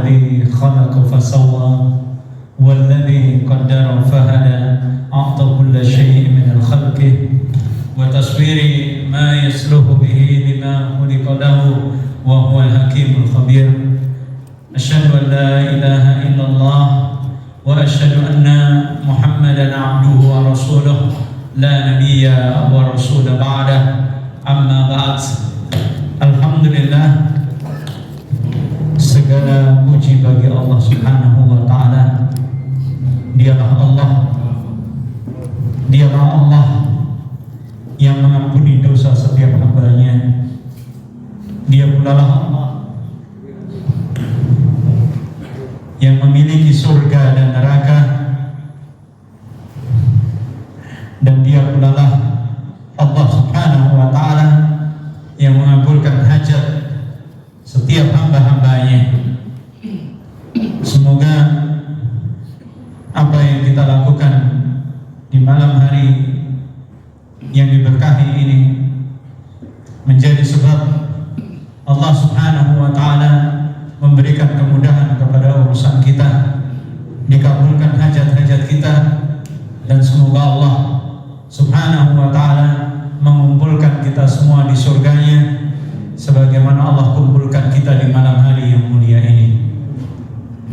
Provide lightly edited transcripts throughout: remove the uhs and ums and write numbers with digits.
الذي خلق فسوى والذي قدر فهدى أعطى كل شيء من الخلق وتصوير ما يصلح به لما خلق له وهو الحكيم الخبير. أشهد أن لا إله إلا الله وأشهد أن محمدا عبده ورسوله لا نبي ورسول بعده. أما بعد. Alhamdulillah, segala puji bagi Allah Subhanahu wa Ta'ala. Dialah Allah yang mengampuni dosa setiap hambanya. Dia pula lah Allah yang memiliki surga dan neraka, dan dia pula lah Allah Subhanahu wa Ta'ala yang mengabulkan hajat setiap hamba-hambanya. Semoga apa yang kita lakukan di malam hari yang diberkahi ini menjadi sebab Allah Subhanahu wa Ta'ala memberikan kemudahan kepada urusan kita, dikabulkan hajat-hajat kita, dan semoga Allah Subhanahu wa Ta'ala mengumpulkan kita semua di surganya sebagaimana Allah kumpulkan kita di malam hari yang mulia ini.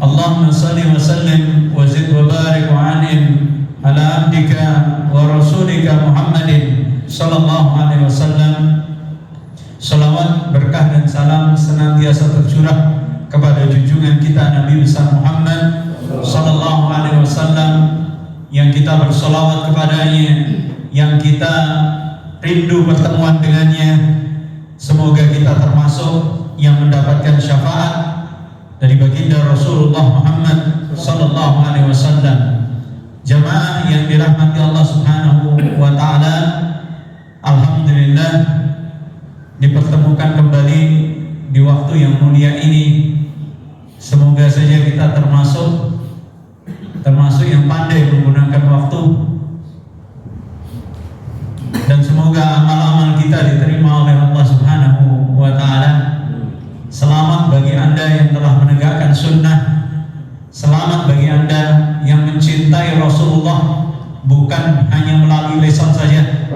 Allahumma salli wa sallim wa zid wa barik wa anim ala abdika wa rasulika Muhammadin sallallahu alaihi wasallam. Salawat, berkah dan salam senantiasa tercurah kepada junjungan kita Nabi besar Muhammad sallallahu alaihi wasallam, yang kita bersolawat kepadanya, yang kita rindu pertemuan dengannya. Semoga kita termasuk yang mendapatkan syafaat dari baginda Rasulullah Muhammad sallallahu alaihi wasallam. Jamaah yang dirahmati Allah Subhanahu wa Ta'ala, alhamdulillah dipertemukan kembali di waktu yang mulia ini. Semoga saja kita termasuk yang pandai menggunakan waktu, dan semoga amal-amal kita diterima oleh Allah Subhanahu wa Ta'ala. Selamat bagi Anda yang telah menegakkan sunnah. Selamat bagi Anda yang mencintai Rasulullah, bukan hanya melalui lisan saja,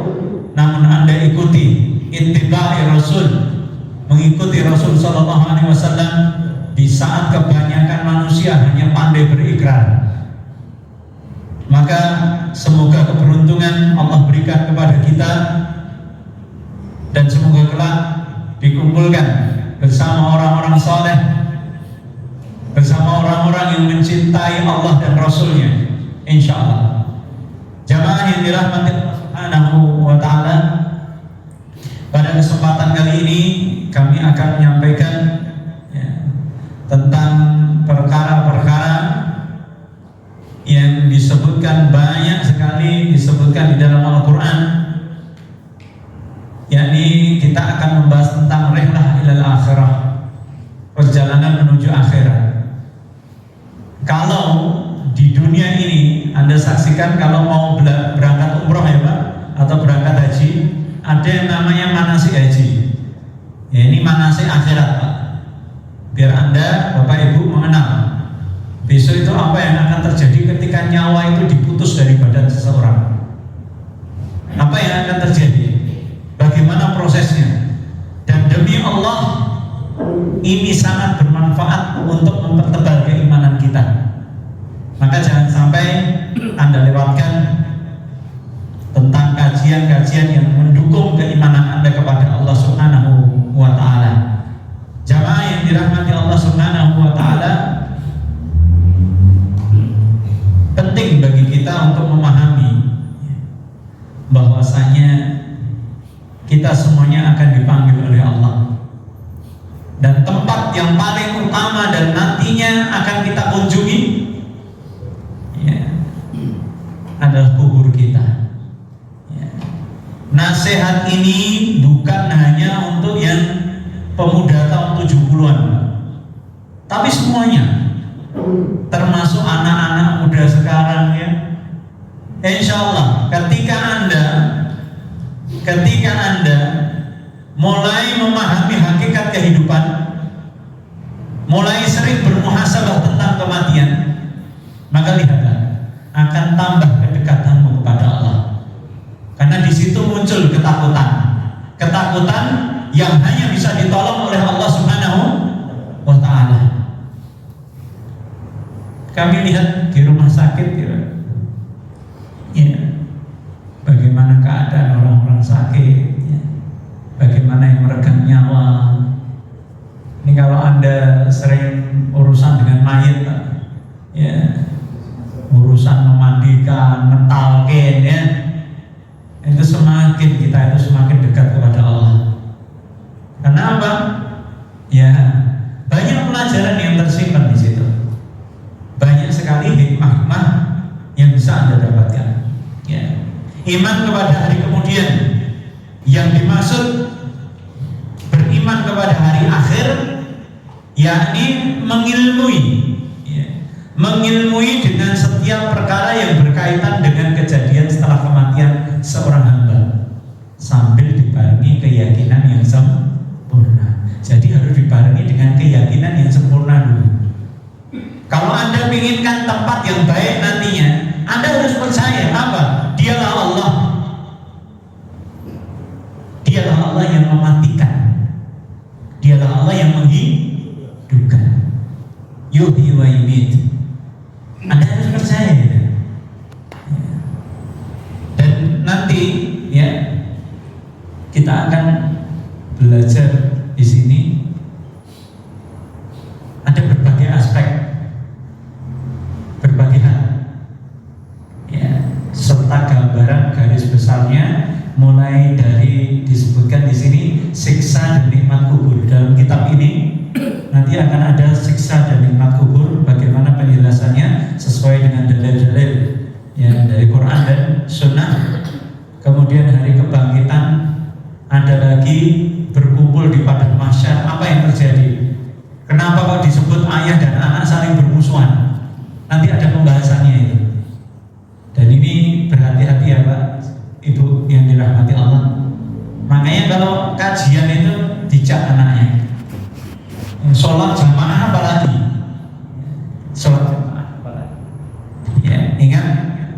namun Anda ikuti ittiba'i Rasul, mengikuti Rasul sallallahu alaihi wasallam di saat kebanyakan manusia hanya pandai berikrar. Maka semoga keberuntungan Allah berikan kepada kita, dan semoga kelak dikumpulkan bersama orang-orang saleh, bersama orang-orang yang mencintai Allah dan Rasulnya, insyaallah. Jamaah yang dirahmati Allah Subhanahu wa Ta'ala, pada kesempatan kali ini kami akan menyampaikan tentang perkara-perkara yang disebutkan banyak sekali, disebutkan di dalam Al-Quran, yakni kita akan membahas tentang rihlah ilal akhirah, perjalanan menuju akhirat. Kalau di dunia ini Anda saksikan, kalau mau berangkat umroh ya Pak, atau berangkat haji, ada yang namanya manasik haji. Ya, ini manasik akhirat Pak, biar Anda Bapak Ibu mengenal besok itu apa yang akan terjadi ketika nyawa itu diputus dari badan seseorang. Apa yang akan terjadi? Bagaimana prosesnya? Dan demi Allah, ini sangat bermanfaat untuk mempertebal keimanan kita. Maka jangan sampai Anda lewatkan tentang kajian-kajian yang mendukung keimanan Anda kepada Allah Subhanahu wa Ta'ala. Jamaah yang dirahmati Allah Subhanahu wa Ta'ala, penting bagi kita untuk memahami bahwasanya kita semuanya akan dipanggil oleh Allah, dan tempat yang paling utama dan nantinya akan kita kunjungi adalah kubur kita. Nasihat ini bukan hanya untuk yang pemuda tahun 70-an, tapi semuanya, termasuk anak-anak muda sekarang ya. Insya Allah ketika anda mulai memahami hakikat kehidupan, mulai sering bermuhasabah tentang kematian, maka lihatlah akan tambah kedekatanmu kepada Allah. Karena di situ muncul ketakutan yang hanya bisa ditolong oleh Allah Subhanahu wa Ta'ala. Kami lihat di rumah sakit, ya, bagaimana keadaan orang-orang sakit, ya, bagaimana yang meregang nyawa. Ini kalau Anda sering urusan dengan mayit, ya, urusan memandikan, mentalkin, ya, itu kita itu semakin dekat kepada Allah. Karena apa? Ya, banyak pelajaran yang tersimpan di situ. Banyak sekali hikmah yang bisa Anda dapatkan. Ya. Iman kepada hari kemudian, yang dimaksud beriman kepada hari akhir, yakni mengilmui dengan setiap perkara yang berkaitan dengan kejadian setelah kematian seorang hamba, sambil dibarengi keyakinan yang sempurna. Jadi harus dibarengi dengan keyakinan yang sempurna dulu. Kalau Anda menginginkan tempat yang baik nantinya, Anda harus percaya apa? Dialah Allah. Dialah Allah yang mematikan. Dialah Allah yang menghidupkan. Yuhyi wa yumiit. Anda harus percaya. Dan nanti, ya, kita akan belajar di sini ada berbagai aspek, berbagai hal, ya, serta gambaran garis besarnya, mulai dari disebutkan di sini siksa dan nikmat kubur. Dalam kitab ini nanti akan ada siksa dan nikmat kubur, bagaimana penjelasannya sesuai dengan dalil-dalil yang dari Quran dan Sunnah. Kemudian hari kebangkitan, ada lagi berkumpul di padang mahsyar. Apa yang terjadi? Kenapa kok disebut ayah dan anak saling bermusuhan? Nanti ada pembahasannya itu. Dan ini berhati-hati ya Pak, Ibu yang dirahmati Allah. Makanya kalau kajian itu dijak anaknya. Sholat jamaah apalagi? Sholat jamaah apalagi? Ya, ingat,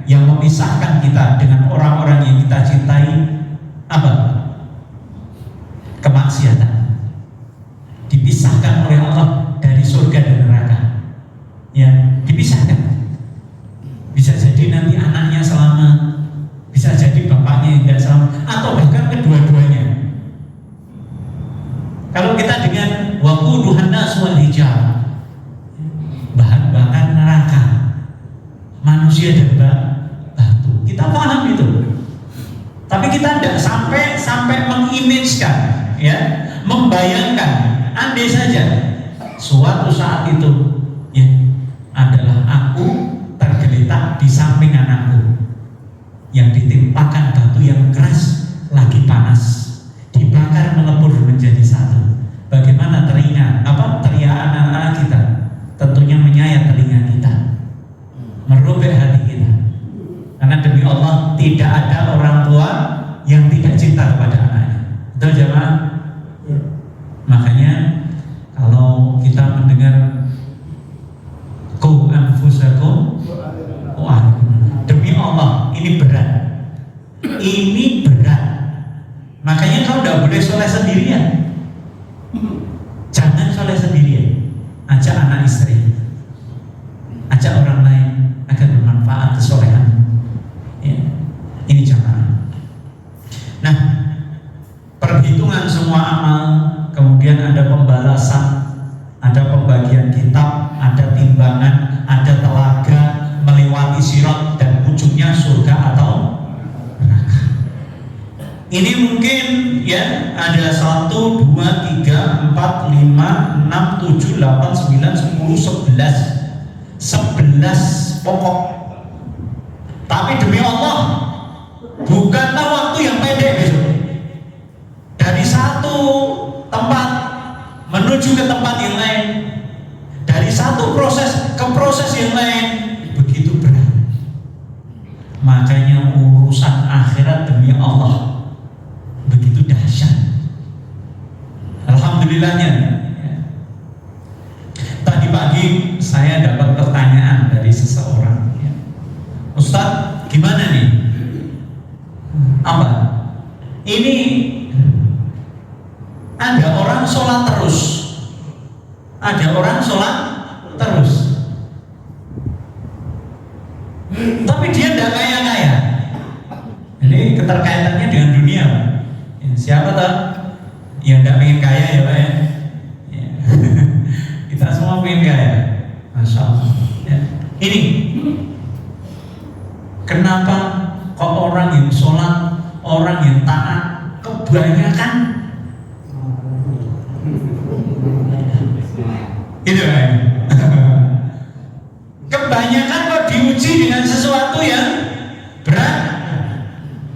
yang memisahkan kita dengan orang-orang yang kita cintai apa? Kemaksiatan. Dipisahkan oleh Allah dari surga dan neraka. Ya, dipisahkan. Bisa jadi nanti anaknya selamat, bisa jadi bapaknya yang tidak selamat, atau bahkan kedua-duanya. Kalau kita dengan waquduhan nas wal hijarah, bahan bakar neraka, manusia dan batu, kita paham itu. Tapi kita tidak sampai mengimagekan, ya, membayangkan, andai saja suatu saat itu, ya, adalah aku tergeletak di samping anakku yang ditimpakan batu yang keras, lagi panas, dibakar melebur menjadi satu. Bagaimana teriakan anak-anak kita? Tentunya menyayat telinga kita, merobek hati kita. Karena demi Allah tidak ada orang tua yang tidak cinta kepada anaknya. Betul jemaah? Makanya kalau kita mendengar qu anfusakum, demi Allah, ini berat. Ini berat. Makanya kau tidak boleh soleh sendirian. Jangan soleh sendirian. Ajak anak istri, ajak orang lain agar bermanfaat kesolehan. Ya. Ini jamaah. Nah, perhitungan semua amal, kemudian ada pembalasan, ada pembagian kitab, ada timbangan, ada telaga, melewati sirat, dan ujungnya surga atau neraka. Ini mungkin, ya, ada 1, 2, 3, 4, 5, 6, 7, 8, 9, 10, 11 pokok. Tapi demi Allah, bukanlah waktu yang pendek besok. Dari satu tempat menuju ke tempat yang lain, dari satu proses ke proses yang lain, begitu berat. Makanya urusan akhirat demi Allah begitu dahsyat. Alhamdulillahnya. Gimana nih? Apa? Ini ada orang sholat terus, ada orang sholat terus, tapi dia tidak kaya-kaya. Ini keterkaitannya dengan dunia, Pak. Ya, siapa tahu yang tidak pengen kaya ya, Pak ya? Ya. Kita semua pengen kaya, Masya Allah. Ya. Ini kenapa kok orang yang sholat, orang yang taat kebanyakan itu kan? Kebanyakan kok diuji dengan sesuatu yang berat,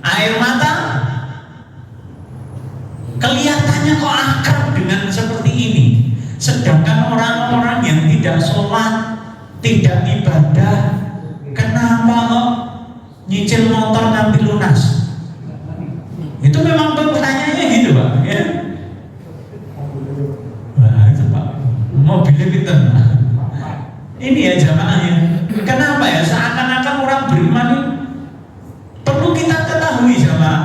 air mata, kelihatannya kok akrab dengan seperti ini. Sedangkan orang-orang yang tidak sholat, tidak ibadah, kenapa kok nyicil motor ngambil lunas? Itu memang pertanyaannya gitu, Pak. Ya? Wah, itu Pak, mobilnya pinter. Ini ya jamaahnya. Kenapa ya? Seakan-akan orang beriman ini perlu kita ketahui jamaah.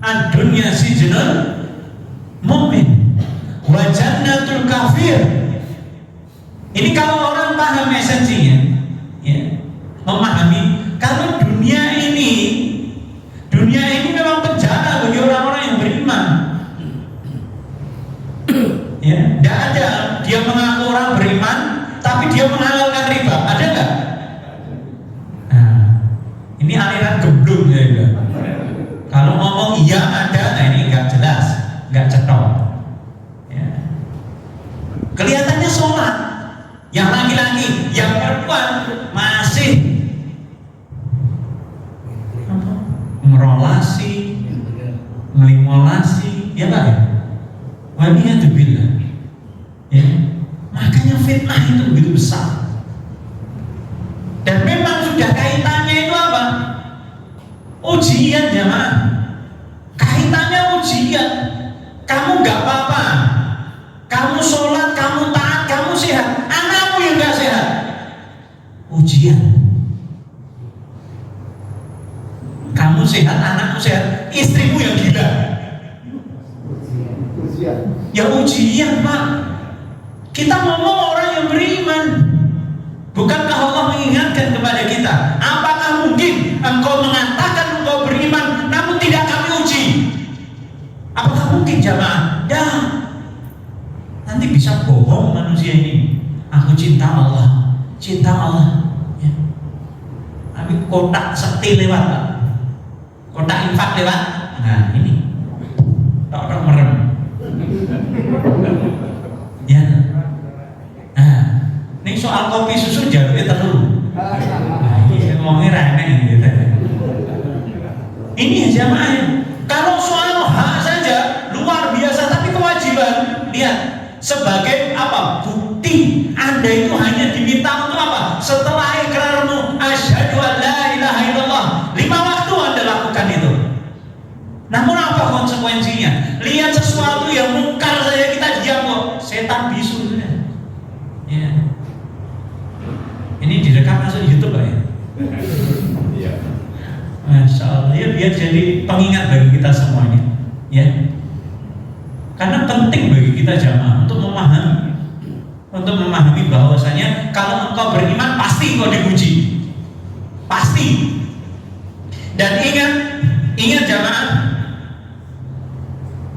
Ad-dunya sijnul mu'min wa jannatul kafir. Ini kalau orang paham esensinya, ya, memahami kalau dunia ini memang penjara bagi orang-orang yang beriman. Ya, tidak ada dia mengaku orang beriman, tapi dia menghalalkan riba. Ada nggak? Nah, ini aliran gemblung ya. Kalau ngomong iya ada, nah ini nggak jelas, nggak cetok. Ya. Kelihatannya sholat, yang laki-laki, yang perempuan masih merolasi, melimolasi, ya Pak ya? Waliyadzubillah. Ya, makanya fitnah itu begitu besar. Dan memang sudah kaitannya itu apa? Ujian jamaah. Kaitannya ujian. Kamu nggak apa-apa. Kamu sholat, kamu taat, kamu sehat. Anakmu yang nggak sehat. Ujian. Kamu sehat, anakmu sehat, istrimu yang gila. Ya ujian, Pak. Kita ngomong orang yang beriman. Bukankah Allah mengingatkan kepada kita? Apakah mungkin engkau mengatakan engkau beriman namun tidak kami uji? Apakah mungkin jamaah? Ya. Nanti bisa bohong manusia ini. Aku cinta Allah, cinta Allah. Ya. Tapi kotak sekti lewat, Pak. Kotak infak lewat. Nah ini tok merem. Ya. Nah, ini soal kopi susu jalurnya terlalu. Nah, ini ngomongnya remeh gitu. Ini ya jamaah. Kalau soal hak saja luar biasa, tapi kewajiban lihat sebagai apa? Bukti Anda itu hanya diminta untuk apa? Setelah ikrarmu asyhadu an la ilaha illallah, 5 waktu Anda lakukan itu. Namun apa konsekuensinya? Lihat sesuatu yang mungkar saja kita diam kok. Setan bisu sudah. Ya. Ini direkam masuk YouTube, Pak ya? Iya. Masya Allah, ya biar jadi pengingat bagi kita semuanya. Ya. Karena penting bagi kita jamaah untuk memahami bahwasanya kalau engkau beriman pasti engkau dipuji. Pasti. Dan ingat jamaah,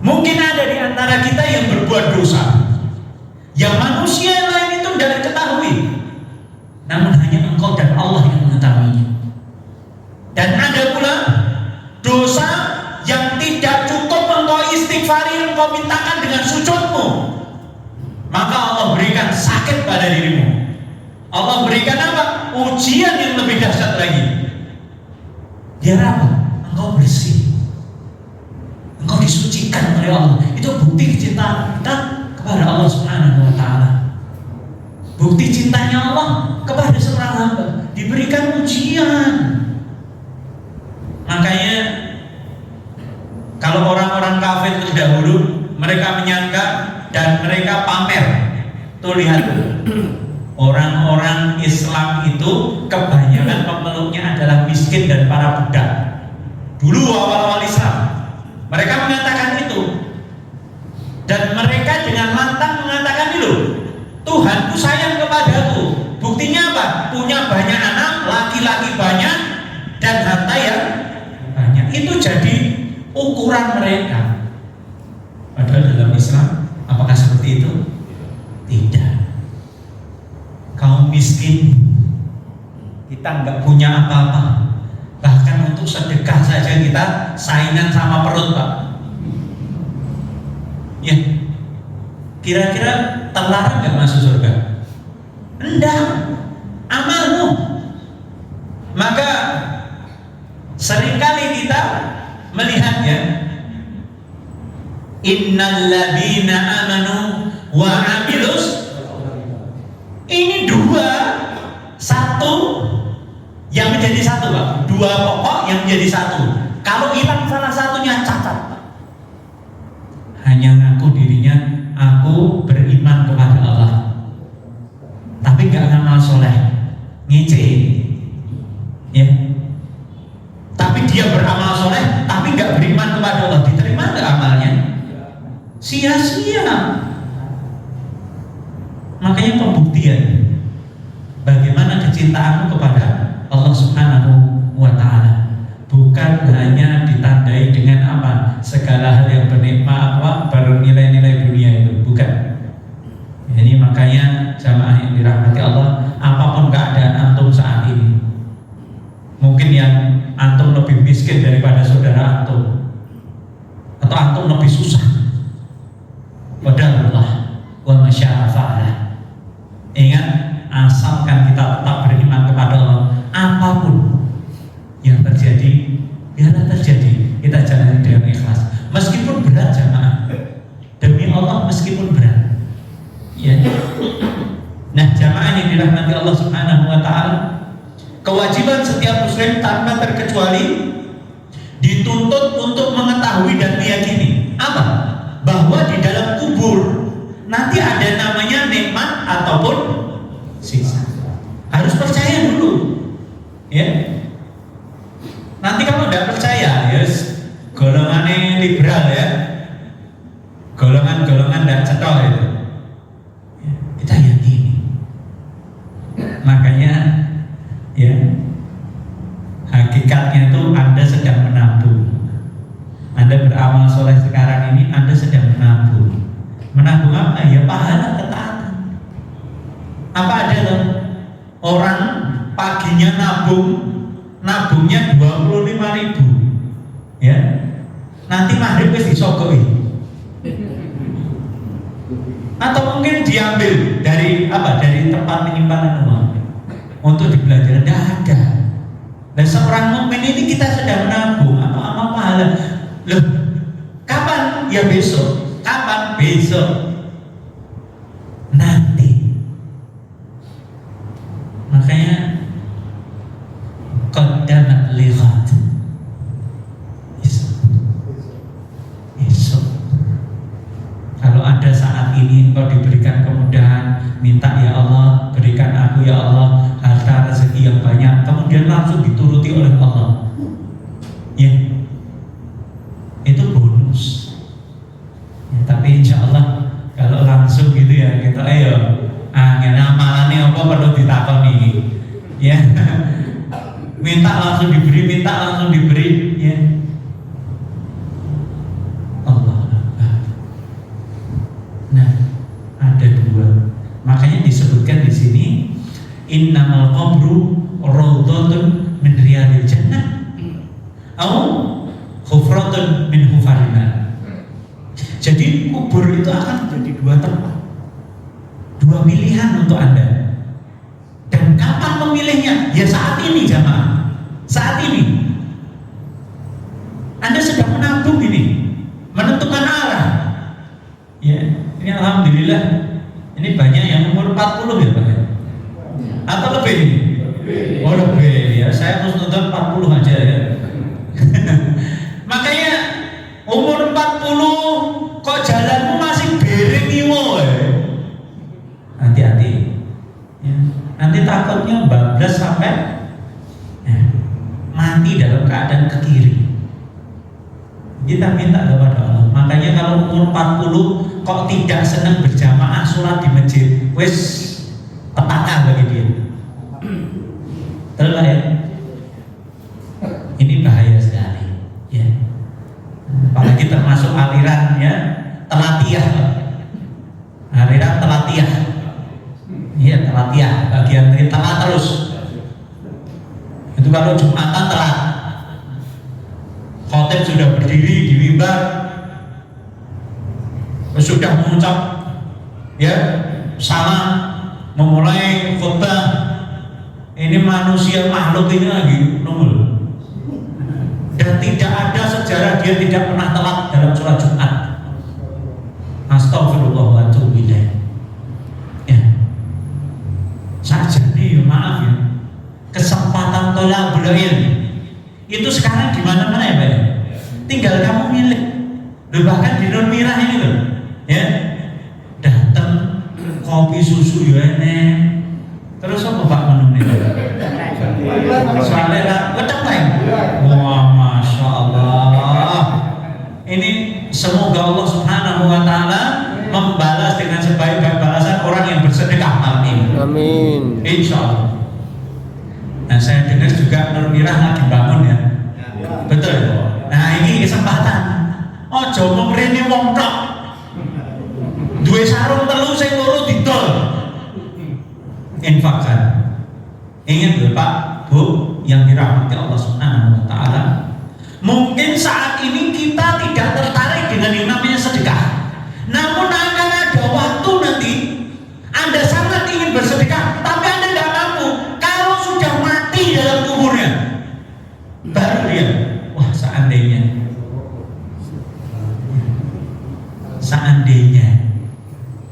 mungkin ada di antara kita yang berbuat dosa yang manusia yang lain itu tidak diketahui, namun hanya engkau dan Allah yang mengetahuinya. Dan ada pula dosa yang tidak cukup engkau istighfari, engkau mintakan dengan sujudmu, maka Allah berikan sakit pada dirimu. Allah berikan apa? Ujian yang lebih dahsyat lagi. Biar apa? Engkau bersih, engkau disucikan oleh Allah. Itu bukti kecintaan kita kepada Allah Subhanahu wa Ta'ala. Bukti cintanya Allah kepada seorang hamba, diberikan ujian. Makanya kalau orang-orang kafir terdahulu, mereka menyangka dan mereka pamer. Tuh lihat, Orang-orang Islam itu kebanyakan pemeluknya adalah miskin dan para budak. Dulu awal-awal Islam, mereka mengatakan itu. Dan mereka dengan lantang mengatakan itu, Tuhanku sayang kepadaku. Buktinya apa? Punya banyak anak, laki-laki banyak, dan harta yang banyak. Itu jadi ukuran mereka. Padahal dalam Islam, apakah seperti itu? Tidak. Kaum miskin, kita nggak punya apa-apa, bahkan untuk sedekah saja kita saingan sama perut, Pak. Ya, kira-kira terlarang nggak masuk surga? Enggak, amalmu. Maka seringkali kita melihatnya, innal ladzina amanu wa amilus. Ini dua, satu yang menjadi satu, Pak. Dua pokok yang menjadi satu. Kalau hilang salah satunya cacat, Pak. Hanya ngaku dirinya, aku beriman kepada Allah, tapi nggak ngamal soleh, ngece, ya. Tapi dia beramal soleh, tapi nggak beriman kepada Allah. Diterima nggak amalnya? Sia-sia. Makanya pembuktian bagaimana kecintaanmu kepada Allah Subhanahu wa Ta'ala bukan hanya ditandai dengan apa segala hal yang bernikmat, bernilai-nilai dunia itu, bukan. Ini makanya jamaah yang dirahmati Allah, apapun keadaan antum saat ini, mungkin yang antum lebih miskin daripada saudara antum, atau antum lebih susah, qadarullah wa masya'a fa'ala. Ingat, asalkan kita tetap beriman kepada Allah, apapun yang terjadi, biarlah terjadi. Kita jalani dengan ikhlas, meskipun berat jamaah. Demi Allah, meskipun berat. Ya. Nah, jamaah yang dirahmati Allah Subhanahu wa Ta'ala, kewajiban setiap muslim tanpa terkecuali dituntut untuk mengetahui dan meyakini apa? Bahwa di dalam kubur nanti ada namanya nikmat ataupun siksa. Harus percaya dulu, ya. Nanti kalau tidak percaya, yes, golongannya liberal, ya, golongan-golongan tidak cetol itu, ya, kita yakini. Makanya, ya, hakikatnya itu Anda sedang menabung. Anda beramal soleh sekarang ini, Anda sedang menabung. Menabung apa? Ya pahala ketaatan. Apa ada loh orang paginya nabungnya 25.000, ya, nanti maghrib wis disogoi, atau mungkin diambil dari apa? Dari tempat penyimpanan uang untuk dibelanjakan. Tidak ada. Dan seorang mukmin ini kita sedang menabung atau amal pahala. Loh, kapan? Ya besok. Kapan? Besok. Nanti. Makanya qaddamat lighat. Esok. Kalau ada saat ini engkau diberikan kemudahan, minta ya Allah, berikan aku ya Allah harta rezeki yang banyak, kemudian langsung dituruti oleh Allah. Ya. Itu bonus. Ya, tapi insya Allah kalau langsung gitu ya kita amalannya apa perlu ditakoni, ya. Minta langsung diberi, ya. Allah. Nah, ada dua. Makanya disebutkan di sini innamal qabru rawdatun min riyadil jannah au hufratun min hufarin nar. Jadi kubur itu akan menjadi dua tempat, dua pilihan untuk Anda. Dan kapan memilihnya? Ya saat ini jamaah. Saat ini Anda sedang menabung ini, menentukan arah. Ya, ini alhamdulillah ini banyak yang umur 40 ya Pak. Atau lebih? Oh lebih ya, saya harus nonton 40 aja ya. Makanya umur 40 kok jalanmu masih bering iwo ya. Hati-hati ya. takutnya bablas sampai mati dalam keadaan ke kiri. Kita minta kepada Allah. Makanya kalau umur 40 kok tidak senang berjamaah sholat di masjid, wes petaka bagi dia. Terus ya, ini bahaya sekali. Ya. Apalagi termasuk aliran ya telatiyah. Aliran telatiyah. Iya telatiyah, bagian dari telat terus. Itu kalau Jumatan telat. Khotib sudah berdiri di mimbar, sudah mengucap ya salam, memulai khutbah. Ini manusia makhluk ini lagi nunggu. Dan tidak ada sejarah dia tidak pernah telat dalam sholat Jumat. Astagfirullah wa atubu ilaih. Ya. Saja nih, maaf ya. Kesempatan tolabul ilm itu sekarang di mana-mana ya Pak. Tinggal kamu milih. Bahkan di Nur Mirah ini loh, ya. Datang kopi susu ya enek. Terus apa Pak menunya? Soalnya lah, letak lain. Wah, masya Allah. Ini semoga Allah Subhanahu Wa Taala membalas dengan sebaik-baik balasan orang yang bersedekah malam ini. Amin. Insya Allah. Nah, saya dengar juga Nur Mirah lagi bangun ya. Betul. Nah, ini kesempatan. Oh, jomo mrene wong tok. Duwe sarung telu sing loro didol. Infakkan. Ingat lho Pak, Bu, yang dirahmati Allah Subhanahu Wa Taala. Mungkin saat ini kita tidak tertarik dengan yang namanya sedekah. Namun akan ada waktu nanti Anda sangat ingin bersedekah, tapi Anda tidak mampu. Kalau sudah mati dalam kuburnya, baru dia, wah seandainya,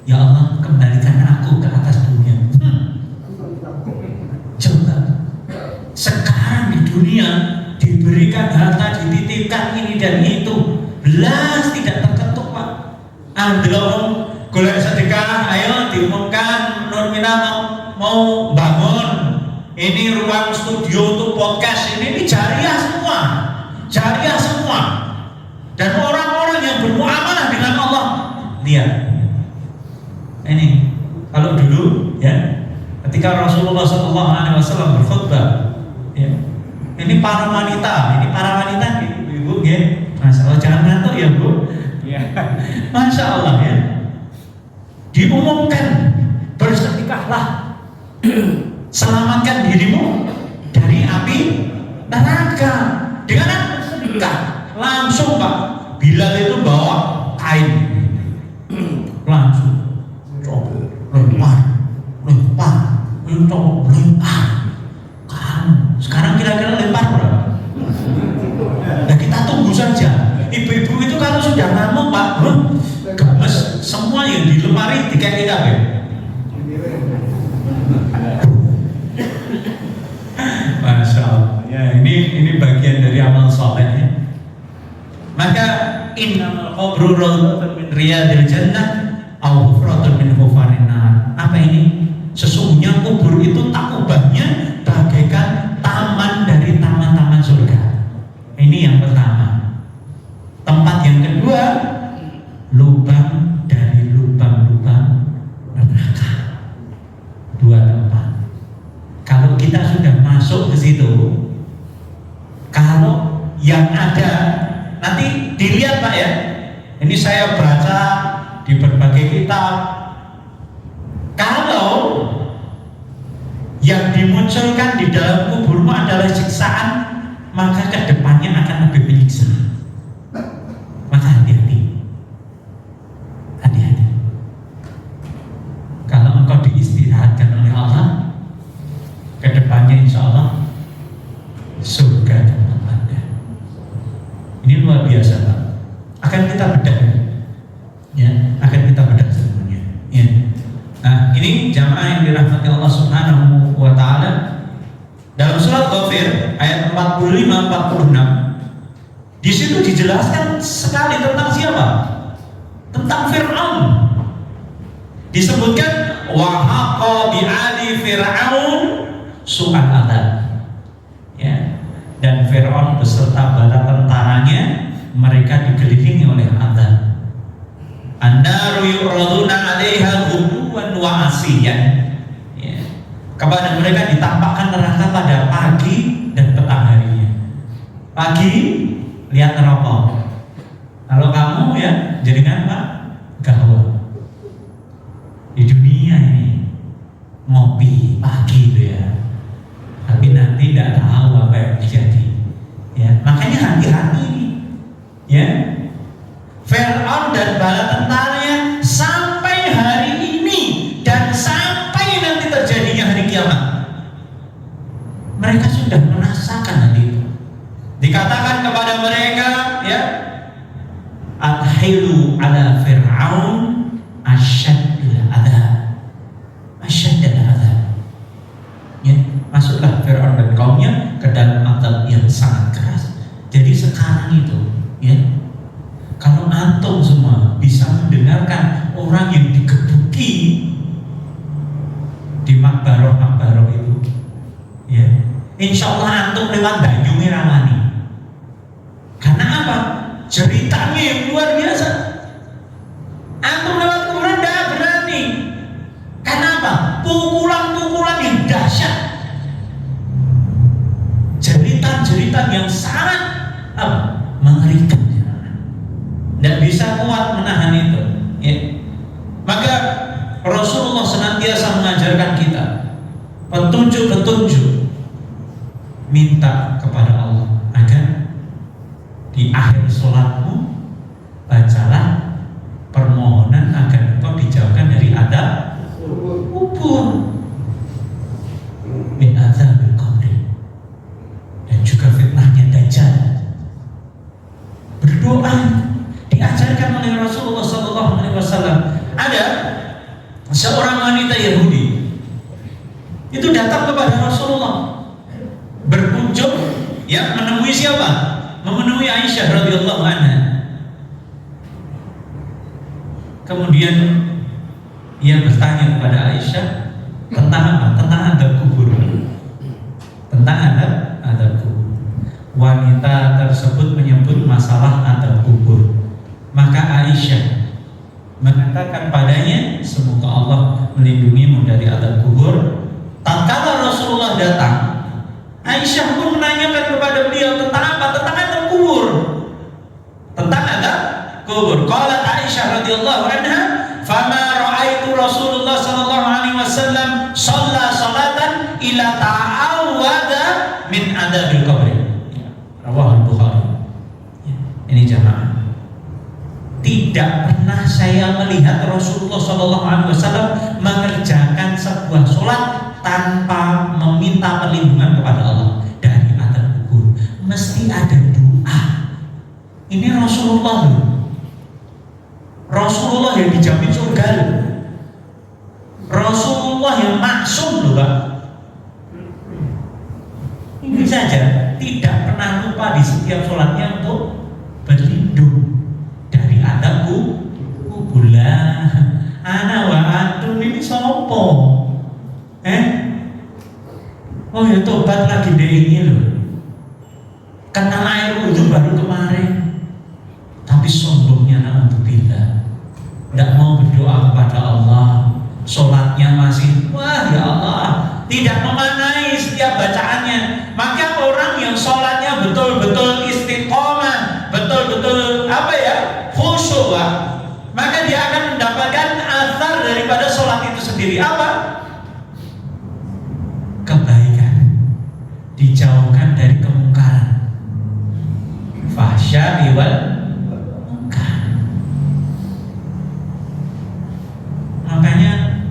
ya Allah kembalikan aku ke atas dunia. Coba sekarang di dunia diberikan harta, dititipkan ini dan itu, belas tidak terketuk Pak. Andelong golek sedekah, ayo diumumkan Nur Mirah mau bangun ini ruang studio untuk podcast ini jariah semua, jariah semua. Dan orang-orang yang bermuamalah dengan Allah, lihat ini kalau dulu ya ketika Rasulullah SAW berkhutbah, ya, ini para wanita ibu ya, Masya Allah, jangan ngantuk ya Bu, ya. Masya Allah ya, diumumkan bersedekahlah, selamatkan dirimu dari api neraka dengan bersedekah. Langsung Pak Bilal itu bawa kain, langsung lempar, sekarang kira-kira lempar berapa? Nah kita tunggu saja. Ibu-ibu itu kalau sudah ngamuk Pak, gemes, semua yang dilempari dikasih apa? Masya Allah. Ya ini bagian dari amal soleh ya. Maka innamal qabru rawdatun min riyadil jannah aw hufratun min hufarin nar. Apa ini? Sesungguhnya kubur itu takubahnya bagaikan taman dari taman-taman surga. Ini yang pertama. Tempat yang kedua, lubang dari lubang-lubang neraka. Dua tempat. Kalau kita sudah masuk ke situ, kalau yang ada nanti dilihat Pak ya. Ini saya baca di berbagai kitab. Kalau yang dimunculkan di dalam kuburmu adalah siksaan, maka kedepannya akan lebih menyiksa. Maka hati-hati. Hati-hati. Kalau engkau diistirahatkan oleh Allah, kedepannya insya Allah surga tempat Anda. Ini luar biasa Pak. Akan kita bedah ya, akan kita bedah semuanya ya. Nah ini jamaah yang dirahmati Allah Subhanahu Wa Taala, dalam surat Ghafir ayat 45-46 di situ dijelaskan sekali tentang siapa? Tentang Fir'aun. Disebutkan wa haqa bi ali fir'aun su'al adzab. Ya. Dan Firaun beserta bala tentaranya mereka dikelilingi oleh adzab. An-naru yu'raduna 'alaiha ghuduwan wa 'ashiyan. Ya. Kepada mereka ditampakkan neraka pada pagi dan petang harinya. Pagi lihat neraka. Kalau kamu ya jaringan Pak gawat. Di dunia ini ngopi pagi itu ya. Tapi nanti tidak tahu apa yang terjadi. Ya, makanya hati-hati. Ya. Fir'aun dan bala tentaranya sampai hari ini dan sampai nanti terjadinya hari kiamat. Mereka sudah merasakan hal itu. Dikatakan kepada mereka, ya, adhilu ala Fir'aun asyaddul adzab. Asyaddul adzab. Ya, masuklah Fir'aun dan kaumnya ke dalam azab yang sangat keras. Jadi sekarang itu, ya, kalau antum semua bisa mendengarkan orang yang digebuki di makbaroh itu, ya, insya Allah antum lewat banyu rawani. Karena apa? Ceritanya yang luar biasa. Antum lewat kuburan tidak berani. Karena apa? Pukulan-pukulan yang dahsyat, jeritan-jeritan yang sangat mengerikan. Tidak bisa kuat menahan itu. Ya. Maka Rasulullah senantiasa mengajarkan kita petunjuk-petunjuk, minta kepada Allah agar di akhir sholatmu bacalah permohonan agar engkau dijauhkan dari adab kubur, min adzabil qabri, dan juga fitnahnya Dajjal. Berdoa diajarkan oleh Rasulullah SAW. Ada seorang wanita Yahudi itu datang kepada Rasulullah, berkunjung, ya, menemui siapa? Menemui Aisyah radhiyallahu anha. Kemudian ia bertanya kepada Aisyah tentang apa? Tentang adab kubur. Tentang adab kubur. Wanita tersebut menyebut masalah adab kubur. Maka Aisyah mengatakan padanya, semoga Allah melindungimu dari adab kubur. Tatkala Rasulullah datang, Aisyah pun menanyakan kepada beliau tentang apa? Tentang adab kubur. Tentang adab kubur. Qalat Aisyah radhiyallahu anha, "Fama ra'aitu Rasulullah sallallahu alaihi wasallam shalla salatan ila ta'awwada min adabil qabr." Rawahu Bukhari. Ini jamaah. Tidak pernah saya melihat Rasulullah SAW mengerjakan sebuah sholat tanpa meminta perlindungan kepada Allah dari adab kubur. Mesti ada doa. Ini Rasulullah, Rasulullah yang dijamin surga, Rasulullah yang maksum loh, Pak. Ini saja tidak pernah lupa di setiap sholatnya untuk berlindung dari adab kubur. Ana wa antum ini sopo? Oh ya, tobat lagi deh ini loh. Kena air wudhu baru kemarin, tapi sombongnya na'udzubillah, tidak mau berdoa kepada Allah. Sholatnya masih, wah ya Allah, tidak memanai setiap bacaannya. Maka orang yang sholatnya betul-betul istiqomah, betul-betul khusyuk, maka dia akan mendapatkan athar daripada sholat itu sendiri. Apa? Kebaikan, dijauhkan dari kemungkaran, fahsya wal munkar. Makanya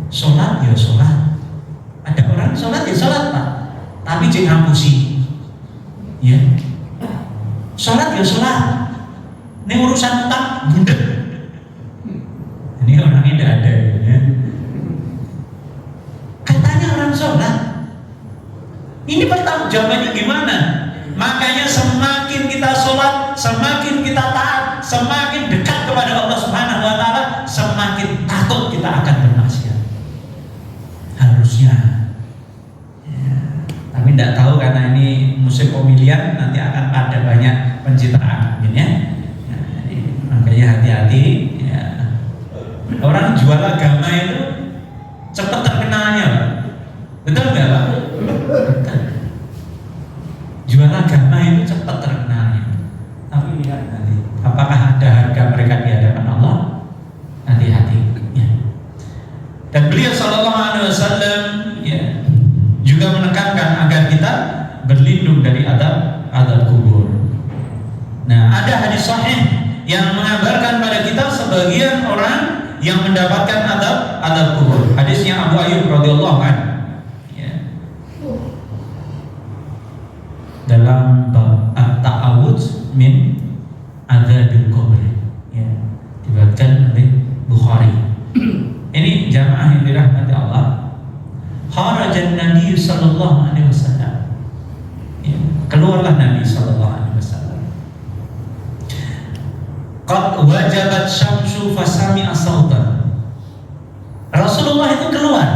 sholat ya sholat. Ada orang sholat ya sholat, Pak, tapi jangan ngapusi. Ya, sholat ya sholat. Ini urusan utang bundek. Ini orangnya tidak ada, ya. Katanya orang sholat. Ini pertanggungjawabannya gimana? Makanya semakin kita sholat, semakin kita taat, semakin dekat kepada Allah Subhanahu Wa Taala, semakin takut kita akan bermaksiat. Harusnya pencitraan, ya. Makanya hati-hati. Ya. Orang jual agama itu cepat terkenalnya, Pak. Betul nggak, Pak? Betul. Jual agama itu cepat terkenalnya. Tapi lihat nanti, apakah ada harga mereka di hadapan Allah? Hati-hati. Ya. Dan beliau Sallallahu Alaihi Wasallam ya, juga menekankan agar kita berlindung dari adab kubur. Nah, ada hadis sahih yang mengabarkan pada kita sebagian orang yang mendapatkan adab kubur. Hadisnya Abu Ayyub radhiyallahu anhu. Ya. Dalam bab at-ta'awudz min adzabil qabr. Ya. Diriwayatkan oleh Bukhari. Ini jamaah yang dirahmati Allah. Kharajan Nabi sallallahu alaihi wasallam. Ya. Keluarlah Nabi sallallahu alaihi wasallam. Qad wajabat syamsu fasami'a sautan. Rasulullah itu keluar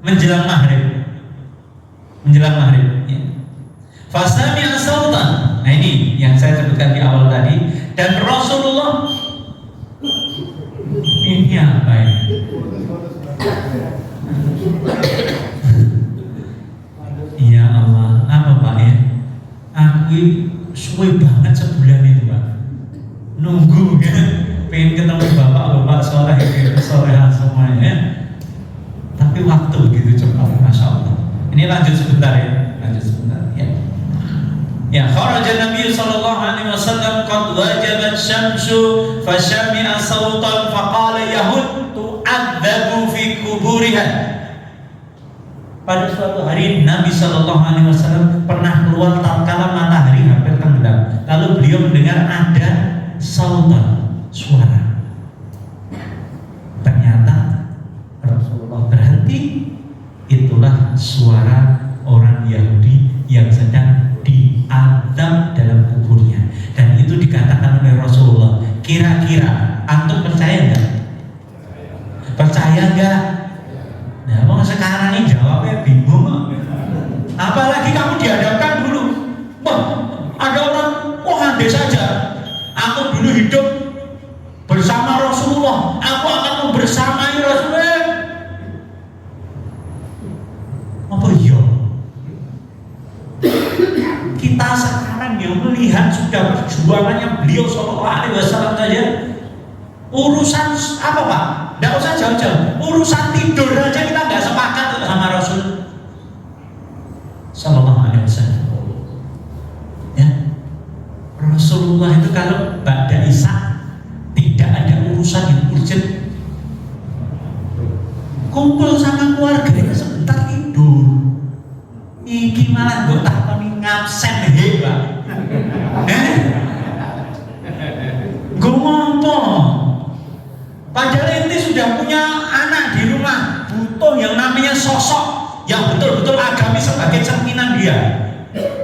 menjelang maghrib. Menjelang maghrib, ya. Fasami'a sautan. Nah, ini yang saya sebutkan di awal tadi. Dan Rasulullah ini apa ini? Ya Allah, apa Pak ya? Aku suwe banget sebulan itu Pak. Nunggu kan, pengen ketemu bapak-bapak solehan semuanya. Tapi waktu begitu cepat, masya Allah. Ini lanjut sebentar ya, lanjut sebentar ya. Ya, kharaja Nabi sallallahu alaihi wasallam qad wajabat syamsu fasyami'a sautan faqala yahud tu'adzabu fi kuburiha. Pada suatu hari Nabi sallallahu alaihi wasallam pernah keluar tatkala matahari hampir tenggelam. Lalu beliau mendengar ada sautan, suara. Ternyata Rasulullah berhenti. Itulah suara orang Yahudi yang sedang diazab dalam kuburnya. Dan itu dikatakan oleh Rasulullah. Kira-kira antum percaya nggak? Percaya nggak? Nah, mau sekarang ini jawabnya bingung. Apalagi kamu dihadapkan dulu. Wah, ada orang, andai saja aku dulu hidup bersama Rasulullah, aku akan membersamai Rasulullah. Apa iya? Kita sekarang yang melihat sudah perjuangannya beliau Sallallahu Alaihi Wasallam saja, urusan apa Pak? Tidak usah jauh-jauh, urusan tidur aja kita nggak sepakat sama Rasul Sallallahu Alaihi Wasallam. Ya, Rasulullah itu kalau ba'da isya tidak ada urusan yang urgent, kumpul sama keluarganya sebentar tidur. Iki malah gue takoni ngabsen hebat. Gue ngomong, padahal inti sudah punya anak di rumah, butuh yang namanya sosok yang betul-betul agami sebagai cerminan dia.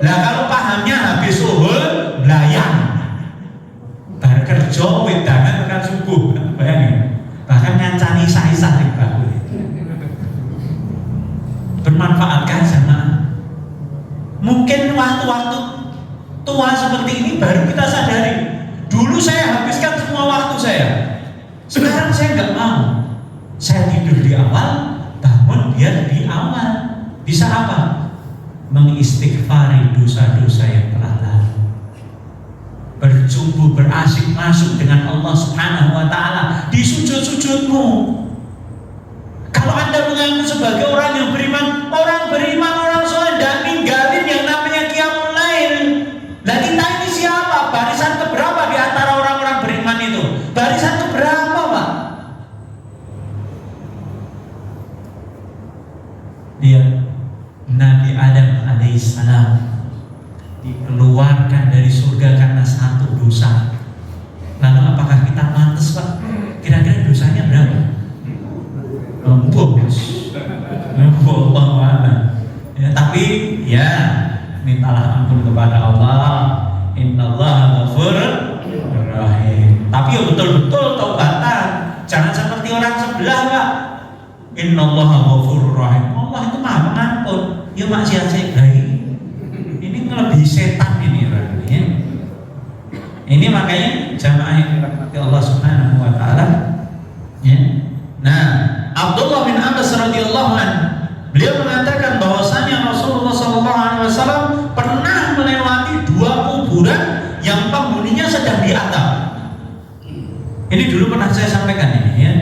Nah kalau pahamnya habis zuhur, belayang, bar kerja, wedangan tekan subuh, bayangin, bahkan ngancani isah-isah di bahu. Bermanfaatkan sama. Mungkin waktu-waktu tua seperti ini baru kita sadari. Dulu saya habiskan semua waktu saya. Sekarang saya nggak mau. Saya tidur di awal, bangun biar di awal. Bisa apa? Mengistighfari dosa-dosa yang telah lalu. Berjumpa, berasik masuk dengan Allah Subhanahu wa Ta'ala di sujud-sujudmu. Kalau Anda mengaku sebagai orang yang beriman, orang soleh dan ninggalin yang namanya qiyamul lail. Lah kita ini siapa? Barisan keberapa di antara orang-orang beriman itu? Barisan keberapa, Pak? Lihat Nabi Adam alaihissalam dikeluarkan dari surga karena satu dosa. Lalu apakah kita pantas, Pak? Kira-kira dosanya berapa? Allah mana? Ya, tapi ya mintalah ampun kepada Allah. Innallaha ghafurur rahim. Tapi ya betul-betul taubatan. Jangan seperti orang sebelah, Pak. Innallaha ghafurur rahim. Allah itu Maha Pengampun. Ya maksiat saya baik. Ini lebih setan ini orangnya. Allah Subhanahu wa taala. Ya. Nah, Abdullah bin Abbas radhiyallahu anhu beliau mengatakan bahwasanya Rasulullah SAW pernah melewati 2 kuburan yang penghuninya sedang di atap. Ini dulu pernah saya sampaikan ini ya.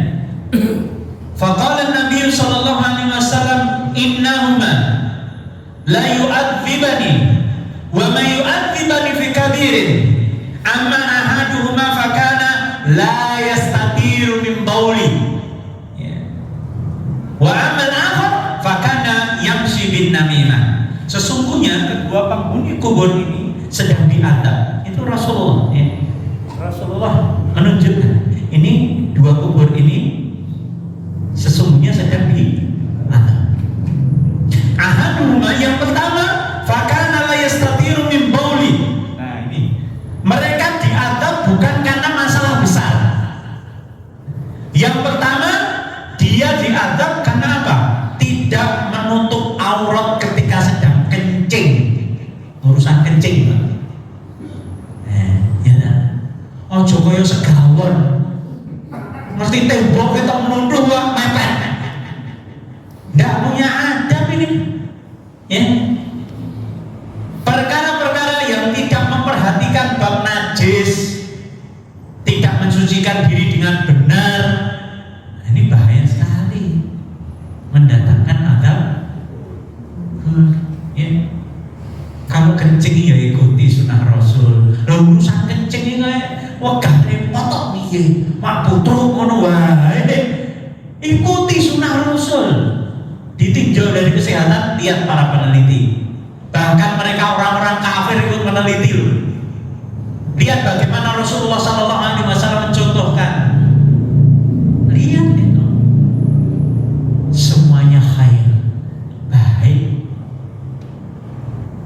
Faqala Nabi sallallahu alaihi wasallam innahuma la yu'adzibani wa ma yu'adzibani fi kabirin amma ahaduhuma fakana la yastatiru min bauli wa amma al-akhar fakana yamshi bin namimah. Sesungguhnya kedua penghuni kubur ini sedang diatap. Itu Rasulullah ya. Rasulullah menunjukkan ini 2 kubur ini sesungguhnya sedang diatap. Ahaduhuma yang pertama fakana la yastatiru min bauli. Nah ini mereka diatap bukan karena masalah besar. Yang pertama dia diatap karena apa? Tidak menutup aurat ketika sedang kencing. Urusan kencing Pak. Oh Jokoyo segawon ngerti tembok kita menunduk wah mepet nggak punya adab ini ya. Perkara-perkara yang tidak memperhatikan bab najis, tidak mensucikan diri dengan benar, ini bahaya sekali, mendatangkan adab ya. Kalau kencing ya ikuti sunnah Rasul. Urusan kencing ini wah gak repot piye mak putruk ngono wae. Ikuti sunnah Rasul. Ditinjau dari kesehatan, lihat para peneliti. Bahkan mereka orang-orang kafir ikut meneliti loh. Lihat bagaimana Rasulullah SAW mencontohkan. Lihat itu. Semuanya khair, baik.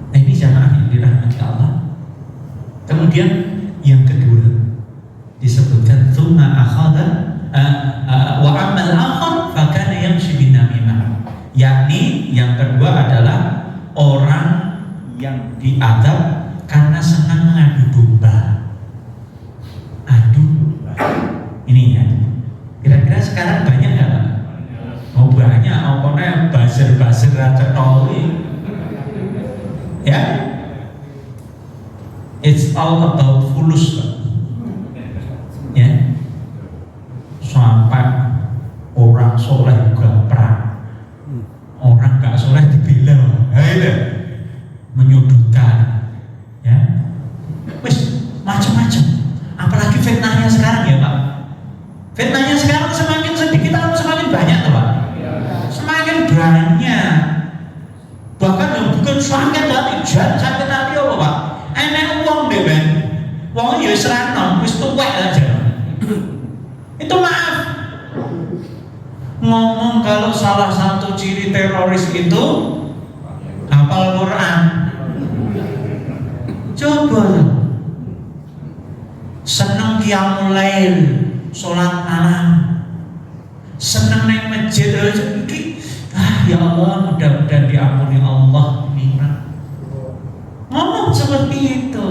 Nah ini jamaah yang dirahmati Allah. Kemudian yang kedua disebutkan tsumma akhadha wa amal akhar fakana yamshi bin namimah. Yakni yang kedua adalah orang yang diadab karena senang mengadu domba. Adu ini ya. Kira-kira sekarang banyak nggak Pak? Oh banyak, pokoknya buzzer-buzzer aja toli. Ya. It's all about fulus Pak. Ya. Sampai orang soleh gaprak, orang gak soleh dibela, menyudutkan, ya, wis macam-macam. Apalagi fitnahnya sekarang ya Pak. Fitnahnya sekarang semakin sedikit atau semakin banyak tuh Pak? Semakin banyak. Bahkan yang bukan sakit hati, jangan sakit hati apa Pak? Enak uang deh Ben, uang ya serana, wis tuwek aja. Itu maaf. Ngomong kalau salah satu ciri teroris itu hafal Quran. Coba seneng qiyamul lail, sholat malam, seneng naik masjid. Ya Allah, mudah-mudahan diampuni Allah. Ngomong seperti itu.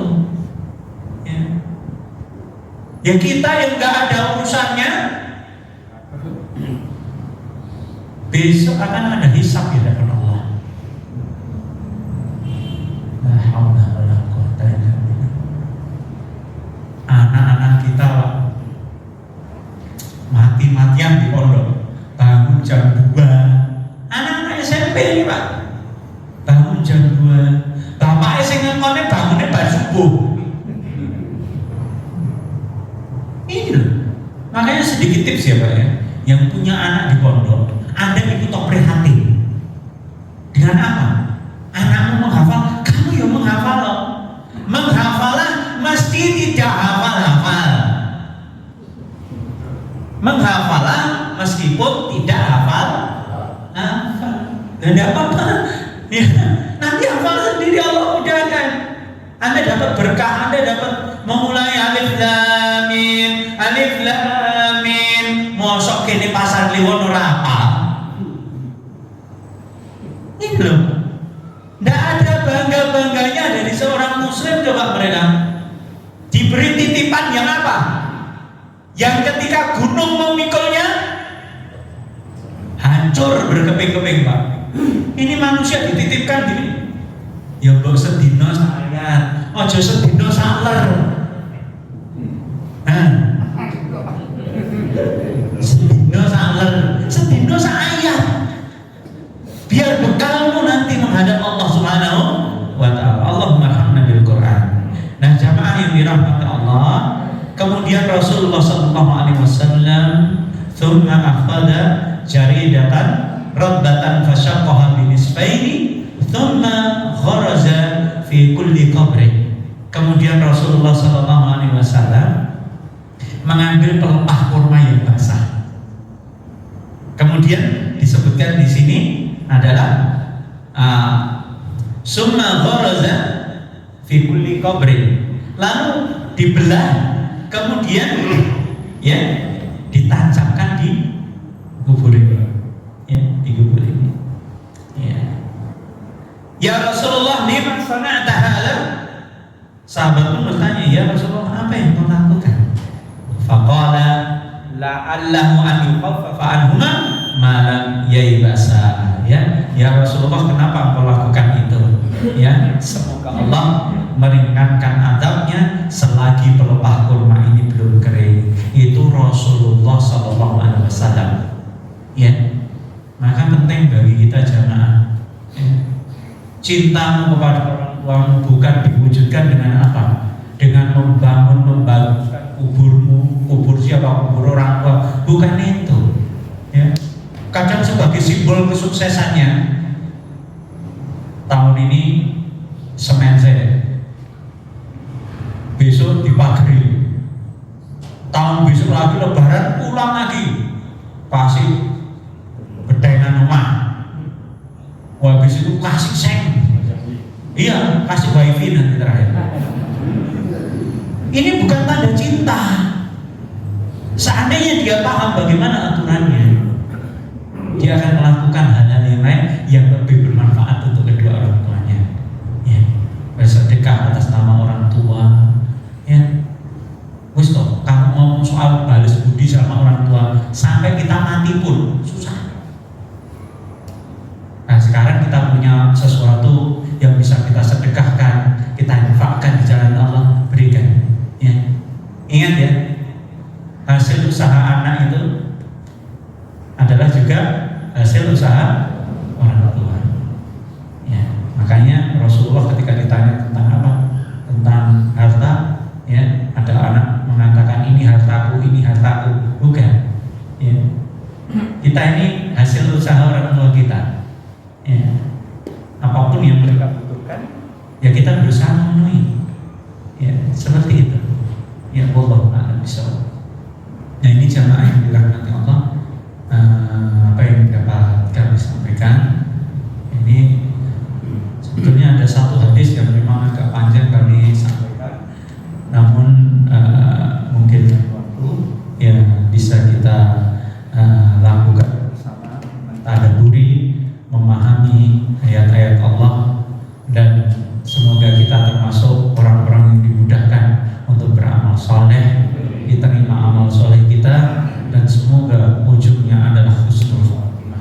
Ya kita yang nggak ada urusannya, besok akan ada hisab di hadapan Allah. Anak-anak kita mati-matian di pondok, bangun jam 2. Anak-anak SMP ini Pak, bangun jam 2. Bapak sing ngene bangunnya bar subuh. Ini loh. Makanya sedikit tips ya Pak ya, yang punya anak di pondok, Anda ikut prihatin. Dengan apa? Anakmu menghafal, kamu yang menghafal loh. Menghafalah mesti tidak hafal-hafal. Menghafalah meskipun tidak hafal. Dan apa-apa. Ya, nanti hafal sendiri Allah mudahkan. Anda dapat berkah, Anda dapat memulai alif lam mim, alif lam mim. Mosok kene pasar kliwon ora apa. Ini loh. Tidak ada bangga-bangganya dari seorang muslim. Coba mereka diberi titipan yang apa? yang ketika gunung memikulnya hancur berkeping-keping, Pak. Ini manusia dititipkan gini, ya mbok sedina sayat, aja sedina saler. Sedina saler, sedina sayat, biar bekalmu nanti menghadap Allah Subhanahu wa ta'ala. Allahumma arhamna bil Quran. Nah, jamaah yang dirahmati Allah, kemudian Rasulullah sallallahu alaihi wasallam thumma akhadha jaridatan rabbatan fashaqqaha binisfaini thumma gharaza fi kulli qabrin. Kemudian Rasulullah sallallahu alaihi wasallam mengambil pelepah kurma yang basah. Kemudian disebutkan di sini adalah summa gharaza fi kulli qabrin, lalu dibelah, kemudian ya ditancapkan di kubur ini, ya, di kubur ini. Ya Rasulullah, lima sana'ta hadza? Sahabat pun bertanya, ya Rasulullah, apa yang kau lakukan? Faqala la'allahu an yukhaffafa anhuma ma lam yaibasa. Ya Rasulullah, kenapa engkau lakukan itu? Ya, semoga Allah meringankan azabnya selagi pelepah kurma ini belum kering. Itu Rasulullah sallallahu alaihi wasallam. Ya. Maka penting bagi kita jamaah, ya, cintamu kepada orang tuamu bukan diwujudkan dengan apa? Dengan membaguskan kuburmu, kubur siapa, kubur orang tua, bukan itu. Ya. Kadang sebagai simbol kesuksesannya, tahun ini semen saya, besok dipagari, tahun besok lagi lebaran pulang lagi, kasih bedengan rumah, habis itu kasih seng, iya kasih wifi nanti terakhir. Ini bukan tanda cinta. Seandainya dia paham bagaimana aturannya, dia akan melakukan hal-hal yang lain yang lebih bermanfaat untuk kedua orang tuanya. Ya, bersedekah atas nama orang tua. Ya, wis toh, kamu ngomong soal balas budi sama orang tua sampai kita mati pun susah. Nah, sekarang kita punya sesuatu yang bisa kita sedekahkan, kita infakkan di jalan Allah, berikan. Ya, ingat ya, hasil usaha anak itu adalah juga hasil usaha orang tua. Ya, makanya Rasulullah ketika ditanya tentang apa? Tentang harta, ya, ada anak mengatakan ini hartaku, bukan. Ya. Kita ini hasil usaha orang tua kita. Ya. Apapun yang mereka butuhkan, ya kita berusaha memenuhi. Ya, seperti itu. Ya, wallahu a'lam bishawab. Nah, ini jamaah yang dirahmati Allah. Apa yang dapat kami sampaikan ini sebetulnya ada satu hadis yang memang agak panjang kami sampaikan, namun mungkin waktu yang bisa kita lakukan bersama, mentadaburi, memahami ayat-ayat Allah, dan semoga kita termasuk orang-orang yang dimudahkan untuk beramal saleh, diterima amal soleh kita, dan semoga ujungnya adalah husnul khotimah.